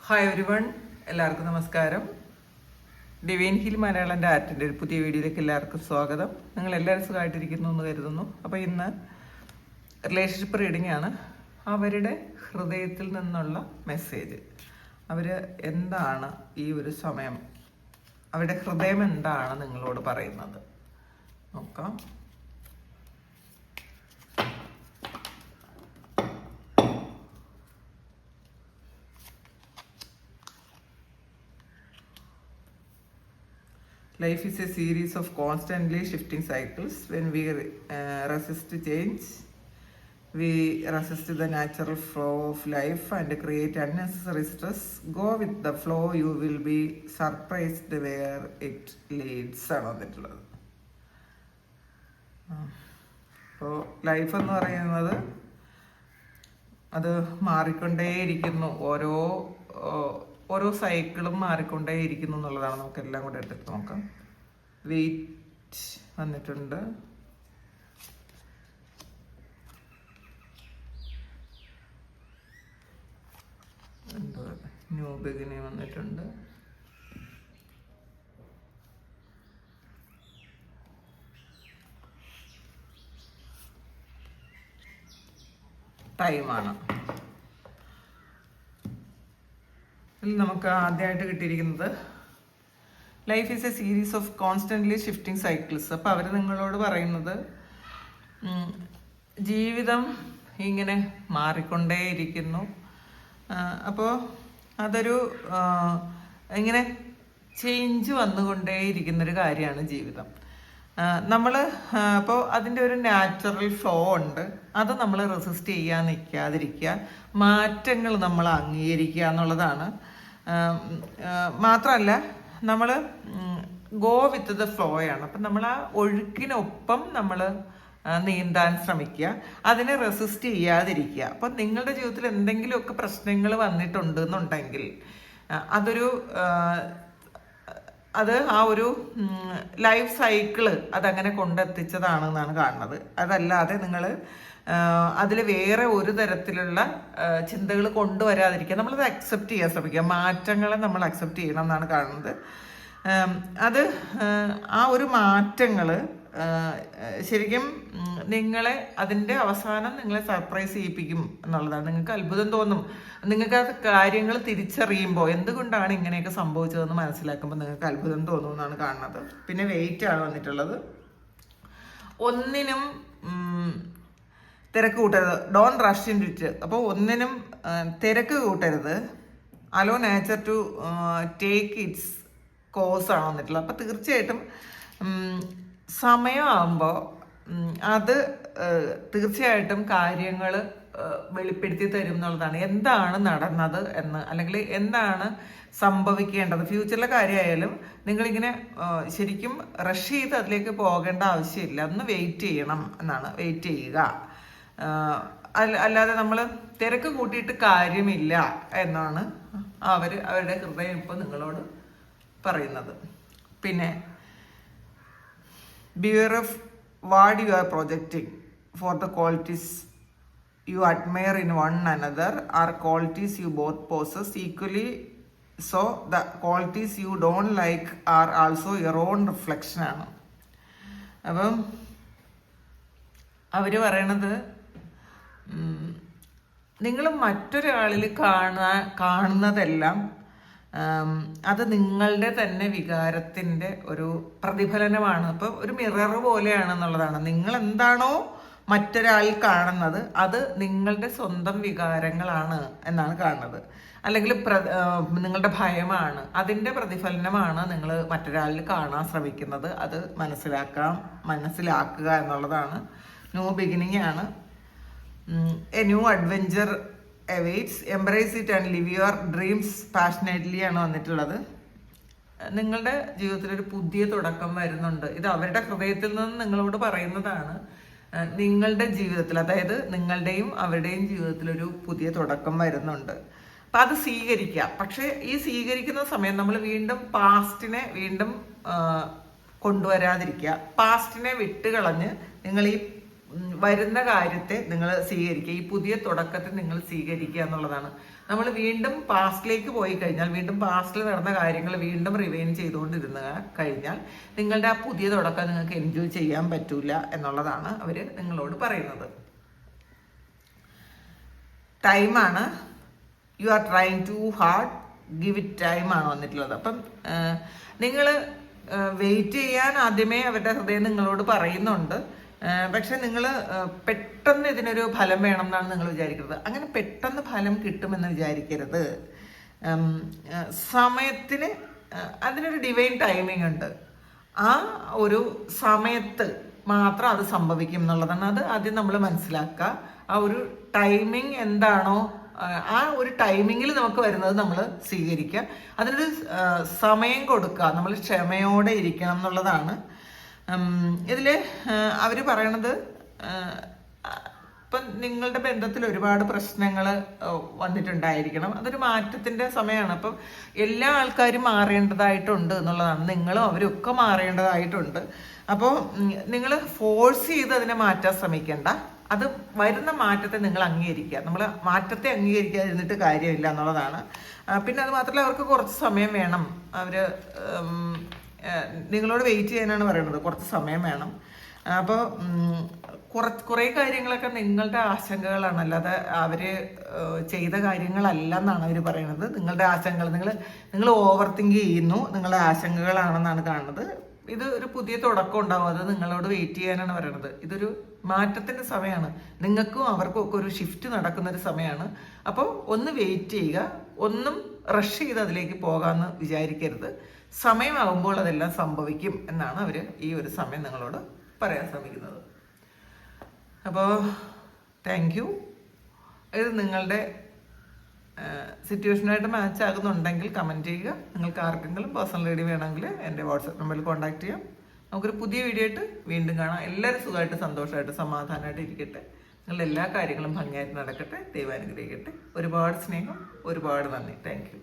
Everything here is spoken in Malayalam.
ഹായ് എവരിവൺ, എല്ലാവർക്കും നമസ്കാരം. ഡിവൈൻ ഹിൽ മലയാളൻ്റെ ആർട്ടിൻ്റെ ഒരു പുതിയ വീഡിയോയിലേക്ക് എല്ലാവർക്കും സ്വാഗതം. നിങ്ങൾ എല്ലാവരും സുഖമായിട്ടിരിക്കുന്നു എന്ന് കരുതുന്നു. അപ്പോൾ ഇന്ന് റിലേഷൻഷിപ്പ് റീഡിംഗ് ആണ്. അവരുടെ ഹൃദയത്തിൽ നിന്നുള്ള മെസ്സേജ്, അവർ എന്താണ് ഈ ഒരു സമയം, അവരുടെ ഹൃദയം എന്താണ് നിങ്ങളോട് പറയുന്നത് നോക്കാം. Life is a series of constantly shifting cycles. When we resist change, we resist the natural flow of life and create unnecessary stress. Go with the flow, you will be surprised where it leads. ആണ് വന്നിട്ടുള്ളത്. അപ്പോൾ ലൈഫ് എന്ന് പറയുന്നത് അത് മാറിക്കൊണ്ടേയിരിക്കുന്നു. ഓരോ സൈക്കിളും മാറിക്കൊണ്ടേയിരിക്കുന്നു എന്നുള്ളതാണ്. നമുക്ക് എല്ലാം കൂടെ എടുത്തിട്ട് നോക്കാം. വെയിറ്റ് വന്നിട്ടുണ്ട്, എന്തോ ന്യൂ ബിഗിനിങ് വന്നിട്ടുണ്ട്, ടൈമാണ്. ഇതിൽ നമുക്ക് ആദ്യമായിട്ട് കിട്ടിയിരിക്കുന്നത് life is A series of constantly shifting cycles. അപ്പോൾ അവർ നിങ്ങളോട് പറയുന്നത് ജീവിതം ഇങ്ങനെ മാറിക്കൊണ്ടേയിരിക്കുന്നു. അപ്പോൾ അതൊരു ഇങ്ങനെ ചേഞ്ച് വന്നുകൊണ്ടേയിരിക്കുന്നൊരു കാര്യമാണ് ജീവിതം. നമ്മൾ അപ്പോൾ അതിൻ്റെ ഒരു നാച്ചുറൽ ഫ്ലോ ഉണ്ട്. അത് നമ്മൾ റെസിസ്റ്റ് ചെയ്യാൻ നിൽക്കാതിരിക്കുക, മാറ്റങ്ങൾ നമ്മൾ അംഗീകരിക്കുക എന്നുള്ളതാണ്. മാത്രമല്ല നമ്മൾ ഗോ വിത്ത് ദ ഫ്ലോയാണ്. അപ്പം നമ്മൾ ആ ഒഴുക്കിനൊപ്പം നമ്മൾ നീന്താൻ ശ്രമിക്കുക, അതിനെ റെസിസ്റ്റ് ചെയ്യാതിരിക്കുക. അപ്പം നിങ്ങളുടെ ജീവിതത്തിൽ എന്തെങ്കിലുമൊക്കെ പ്രശ്നങ്ങൾ വന്നിട്ടുണ്ടെന്നുണ്ടെങ്കിൽ അത് ആ ഒരു ലൈഫ് സൈക്കിള് അതങ്ങനെ കൊണ്ടെത്തിച്ചതാണെന്നാണ് കാണുന്നത്. അതല്ലാതെ നിങ്ങൾ അതിൽ വേറെ ഒരു തരത്തിലുള്ള ചിന്തകൾ കൊണ്ടുവരാതിരിക്കുക. നമ്മളത് അക്സെപ്റ്റ് ചെയ്യാൻ ശ്രമിക്കുക, മാറ്റങ്ങളെ നമ്മൾ അക്സെപ്റ്റ് ചെയ്യണം എന്നാണ് കാണുന്നത്. അത് ആ ഒരു മാറ്റങ്ങൾ ശരിക്കും നിങ്ങളെ അതിൻ്റെ അവസാനം നിങ്ങളെ സർപ്രൈസ് ചെയ്യിപ്പിക്കും എന്നുള്ളതാണ്. നിങ്ങൾക്ക് അത്ഭുതം തോന്നും. നിങ്ങൾക്ക് ആ കാര്യങ്ങൾ തിരിച്ചറിയുമ്പോൾ എന്തുകൊണ്ടാണ് ഇങ്ങനെയൊക്കെ സംഭവിച്ചതെന്ന് മനസ്സിലാക്കുമ്പോൾ നിങ്ങൾക്ക് അത്ഭുതം തോന്നും എന്നാണ് കാണുന്നത്. പിന്നെ വെയിറ്റ് ആണ് വന്നിട്ടുള്ളത്. ഒന്നിനും തിരക്ക് കൂട്ടരുത്, ഡോൺ റഷ് ഇൻ ഇറ്റ്. അപ്പോൾ ഒന്നിനും തിരക്ക് കൂട്ടരുത്, allow nature to take its course ആണ് വന്നിട്ടുള്ളത്. അപ്പോൾ തീർച്ചയായിട്ടും സമയമാകുമ്പോൾ അത് തീർച്ചയായിട്ടും കാര്യങ്ങൾ വെളിപ്പെടുത്തി തരും എന്നുള്ളതാണ്. എന്താണ് നടന്നത് എന്ന്, അല്ലെങ്കിൽ എന്താണ് സംഭവിക്കേണ്ടത്, ഫ്യൂച്ചറിലെ കാര്യമായാലും നിങ്ങളിങ്ങനെ ശരിക്കും റഷ് ചെയ്ത് അതിലേക്ക് പോകേണ്ട ആവശ്യമില്ല. ഒന്ന് വെയിറ്റ് ചെയ്യണം എന്നാണ്, വെയിറ്റ് ചെയ്യുക. അല്ലാതെ നമ്മൾ തിരക്ക് കൂട്ടിയിട്ട് കാര്യമില്ല എന്നാണ് അവരുടെ ഹൃദയം ഇപ്പോൾ നിങ്ങളോട് പറയുന്നത്. പിന്നെ beware of what you are projecting, for the qualities you admire in one another are qualities you both possess equally, so the qualities you don't like are also your own reflection ആണ്. അപ്പം അവർ പറയണത് നിങ്ങൾ മറ്റൊരാളിൽ കാണുന്നതെല്ലാം അത് നിങ്ങളുടെ തന്നെ വികാരത്തിൻ്റെ ഒരു പ്രതിഫലനമാണ്. അപ്പോൾ ഒരു മിറർ പോലെയാണെന്നുള്ളതാണ്. നിങ്ങൾ എന്താണോ മറ്റൊരാളിൽ കാണുന്നത് അത് നിങ്ങളുടെ സ്വന്തം വികാരങ്ങളാണ് എന്നാണ് കാണുന്നത്. അല്ലെങ്കിൽ നിങ്ങളുടെ ഭയമാണ്, അതിൻ്റെ പ്രതിഫലനമാണ് നിങ്ങൾ മറ്റൊരാളിൽ കാണാൻ ശ്രമിക്കുന്നത്. അത് മനസ്സിലാക്കുക എന്നുള്ളതാണ്. ന്യൂ ബിഗിനിങ് ആണ്. A new adventure awaits, embrace it and live your dreams passionately ആണ് വന്നിട്ടുള്ളത്. നിങ്ങളുടെ ജീവിതത്തിലൊരു പുതിയ തുടക്കം വരുന്നുണ്ട്. ഇത് അവരുടെ ഹൃദയത്തിൽ നിന്ന് നിങ്ങളോട് പറയുന്നതാണ്. നിങ്ങളുടെ ജീവിതത്തിൽ, അതായത് നിങ്ങളുടെയും അവരുടെയും ജീവിതത്തിലൊരു പുതിയ തുടക്കം വരുന്നുണ്ട്. അപ്പം അത് സ്വീകരിക്കുക. പക്ഷേ ഈ സ്വീകരിക്കുന്ന സമയം നമ്മൾ വീണ്ടും പാസ്റ്റിനെ കൊണ്ടുവരാതിരിക്കുക. പാസ്റ്റിനെ വിട്ടുകളഞ്ഞ് നിങ്ങൾ ഈ വരുന്ന കാര്യത്തെ നിങ്ങൾ സ്വീകരിക്കുക, ഈ പുതിയ തുടക്കത്തെ നിങ്ങൾ സ്വീകരിക്കുക എന്നുള്ളതാണ്. നമ്മൾ വീണ്ടും പാസ്റ്റിലേക്ക് പോയി കഴിഞ്ഞാൽ, വീണ്ടും പാസ്റ്റിൽ നടന്ന കാര്യങ്ങൾ വീണ്ടും റിവൈൻ ചെയ്തുകൊണ്ടിരുന്ന കഴിഞ്ഞാൽ നിങ്ങളുടെ ആ പുതിയ തുടക്കം നിങ്ങൾക്ക് എൻജോയ് ചെയ്യാൻ പറ്റൂല എന്നുള്ളതാണ് അവർ നിങ്ങളോട് പറയുന്നത്. ടൈമാണ്, you are trying to hard, give it ടൈമാണ് വന്നിട്ടുള്ളത്. അപ്പം നിങ്ങൾ വെയിറ്റ് ചെയ്യാൻ ആദ്യമേ അവരുടെ ഹൃദയം നിങ്ങളോട് പറയുന്നുണ്ട്. പക്ഷെ നിങ്ങൾ പെട്ടെന്ന് ഇതിനൊരു ഫലം വേണം എന്നാണ് നിങ്ങൾ വിചാരിക്കുന്നത്. അങ്ങനെ പെട്ടെന്ന് ഫലം കിട്ടുമെന്ന് വിചാരിക്കരുത്. സമയത്തിന് അതിനൊരു ഡിവൈൻ ടൈമിംഗ് ഉണ്ട്. ആ ഒരു സമയത്ത് മാത്രം അത് സംഭവിക്കും എന്നുള്ളതാണ്. അത് ആദ്യം നമ്മൾ മനസ്സിലാക്കുക. ആ ഒരു ടൈമിംഗ് എന്താണോ ആ ഒരു ടൈമിങ്ങിൽ നമുക്ക് വരുന്നത് നമ്മൾ സ്വീകരിക്കുക. അതിനൊരു സമയം കൊടുക്കുക. നമ്മൾ ക്ഷമയോടെ ഇരിക്കണം എന്നുള്ളതാണ്. ഇതിൽ അവർ പറയണത്, ഇപ്പം നിങ്ങളുടെ ബന്ധത്തിൽ ഒരുപാട് പ്രശ്നങ്ങൾ വന്നിട്ടുണ്ടായിരിക്കണം. അതൊരു മാറ്റത്തിൻ്റെ സമയമാണ്. അപ്പം എല്ലാ ആൾക്കാരും മാറേണ്ടതായിട്ടുണ്ട് എന്നുള്ളതാണ്. നിങ്ങളും അവരും ഒക്കെ മാറേണ്ടതായിട്ടുണ്ട്. അപ്പോൾ നിങ്ങൾ ഫോഴ്സ് ചെയ്ത് അതിനെ മാറ്റാൻ ശ്രമിക്കേണ്ട. അത് വരുന്ന മാറ്റത്തെ നിങ്ങൾ അംഗീകരിക്കുക. നമ്മൾ മാറ്റത്തെ അംഗീകരിക്കാതിരുന്നിട്ട് കാര്യമില്ല എന്നുള്ളതാണ്. പിന്നെ അത് മാത്രമല്ല, അവർക്ക് കുറച്ച് സമയം വേണം. അവർ നിങ്ങളോട് വെയിറ്റ് ചെയ്യാനാണ് പറയുന്നത്. കുറച്ച് സമയം വേണം. അപ്പോൾ കുറേ കാര്യങ്ങളൊക്കെ നിങ്ങളുടെ ആശങ്കകളാണ്, അല്ലാതെ അവർ ചെയ്ത കാര്യങ്ങളല്ല എന്നാണ് അവർ പറയുന്നത്. നിങ്ങളുടെ ആശങ്കകൾ നിങ്ങൾ ഓവർ തിങ്ക് ചെയ്യുന്നു, നിങ്ങളുടെ ആശങ്കകളാണെന്നാണ് കാണുന്നത്. ഇത് ഒരു പുതിയ തുടക്കം ഉണ്ടാവും. അത് നിങ്ങളോട് വെയിറ്റ് ചെയ്യാനാണ് പറയുന്നത്. ഇതൊരു മാറ്റത്തിൻ്റെ സമയമാണ്. നിങ്ങൾക്കും അവർക്കും ഒക്കെ ഒരു ഷിഫ്റ്റ് നടക്കുന്ന ഒരു സമയമാണ്. അപ്പോൾ ഒന്ന് വെയിറ്റ് ചെയ്യുക. ഒന്നും റഷ് ചെയ്ത് അതിലേക്ക് പോകാമെന്ന് വിചാരിക്കരുത്. സമയമാകുമ്പോൾ അതെല്ലാം സംഭവിക്കും എന്നാണ് അവർ ഈ ഒരു സമയം നിങ്ങളോട് പറയാൻ ശ്രമിക്കുന്നത്. അപ്പോൾ താങ്ക് യു. ഇത് നിങ്ങളുടെ സിറ്റുവേഷനായിട്ട് മാച്ച് ആകുന്നുണ്ടെങ്കിൽ കമൻറ്റ് ചെയ്യുക. നിങ്ങൾക്ക് ആർക്കെങ്കിലും പേഴ്സണൽ റീഡിംഗ് വേണമെങ്കിൽ എൻ്റെ വാട്സപ്പ് നമ്പറിൽ കോൺടാക്ട് ചെയ്യാം. നമുക്കൊരു പുതിയ വീഡിയോ ആയിട്ട് വീണ്ടും കാണാം. എല്ലാവരും സുഖമായിട്ട് സന്തോഷമായിട്ട് സമാധാനമായിട്ട് ഇരിക്കട്ടെ. നിങ്ങളുടെ എല്ലാ കാര്യങ്ങളും ഭംഗിയായിട്ട് നടക്കട്ടെ. ദൈവം അനുഗ്രഹിക്കട്ടെ. ഒരുപാട് സ്നേഹം, ഒരുപാട് നന്ദി. Thank you.